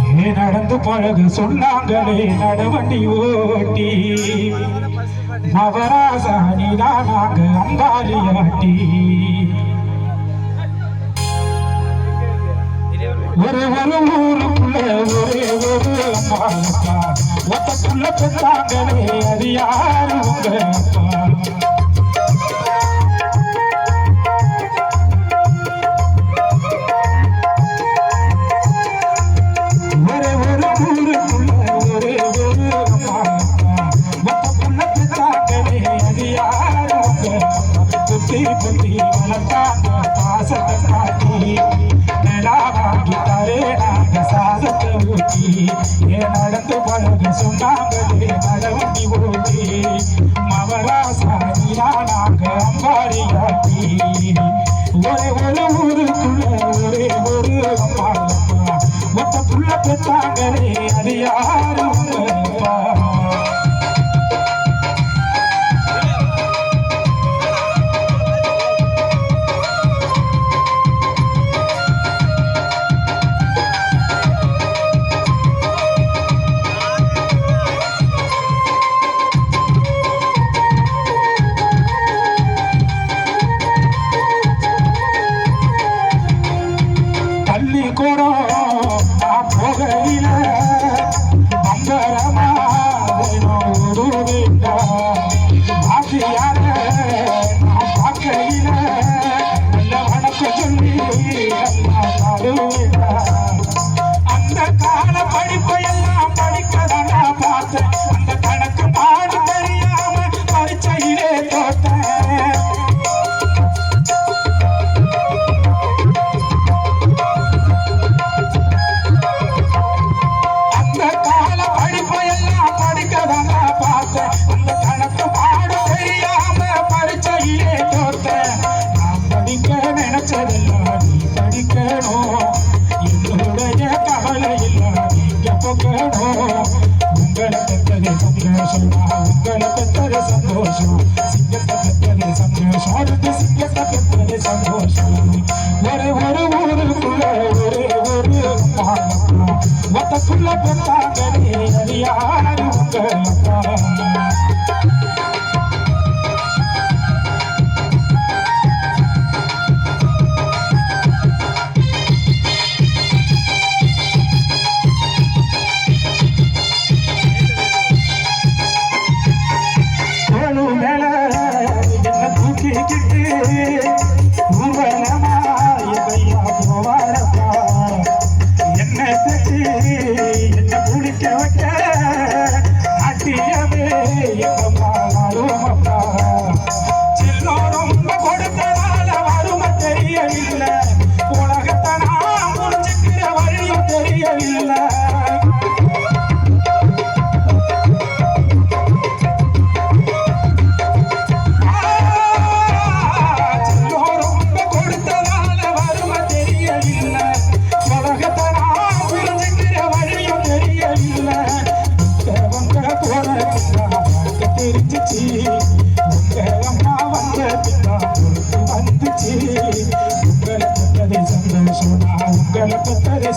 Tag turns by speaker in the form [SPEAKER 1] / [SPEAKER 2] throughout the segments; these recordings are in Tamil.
[SPEAKER 1] நடந்து பழகு சொன்னாங்களே நடவண்டி ஓட்டி நவராசானிதான் நாங்க அம்பாலியாட்டி ஒரு ஊருக்குள்ள ஒரே ஒரு அம்மாக்கா ஒத்தக்குள்ள பெற்றாங்களே அது யாரு உங்க அப்பா புத்தி வளர்த்தாங்க பாசத்தை காட்டி நிலாவாகி தரே நாங்க சாதத்தை ஊட்டி ஏன் நடந்து பழக சொன்னாங்களே நடவண்டி ஊட்டி மவராசாரியா நாங்க அம்பாரியாட்டி ஒரே ஒரு ஊருக்குள்ள ஒரே ஒரு அம்மா ஒத்த புள்ள பெற்றாங்களே அது யாரு அந்த கால படிப்பை எல்லாம் படிக்கதான் பார்த்தேன் அந்த கணக்கு பாட தெரியாம பரீட்சையிலே தோத்தேன் அந்த கால படிப்பை எல்லாம் படிக்கதான் பார்த்தேன் அந்த கணக்கு பாட தெரியாம பரீட்சையிலே தோத்தேன் நான் படிக்க நினைச்சதெல்லாம் நீ படிக்கணும் என்னுடைய கவலை இல்ல நீங்க போகணும் உங்களை பெற்றது சந்தோஷம் உங்களை பெற்றது சந்தோஷம் சிங்கத்தை பெற்றது சந்தோஷம் அடுத்து சிங்கத்தை பெற்றது சந்தோஷம் ஒரு ஊருக்குள்ள ஒரு மொத்தக்குள்ள பெற்றாங்களே அது யாரு உங்க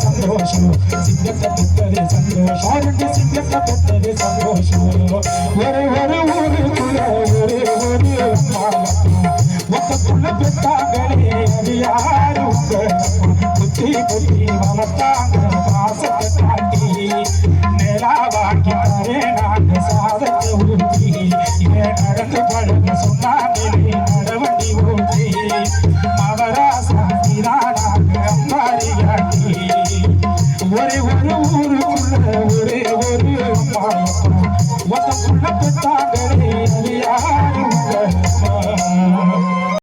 [SPEAKER 1] సంతోషం సిద్ధత పెద్దది సంతోషం సిద్ధత పెద్దది సంతోషం ఒరే ఒరే ఊరుకుల ఒరే ఒరే ఒక్క పుల్ల పెట్టాగలే అది యారు పుట్టి పుట్టి వளர்த்தாங்க பாசத்தை காட்டி நிலாவாக்கி தரே நாங்க சாதத்தை ஊட்டி இவன் நடந்து பழக சொன்னாங்களே நடவண்டி ஊட்டி மவராசாதிதான் நாங்க அம்பாரியாட்டி ஒரே ஒரு ஊருக்குள்ள ஒரே ஒரு ஒத்த புள்ள பெற்றாங்களே அது யாரு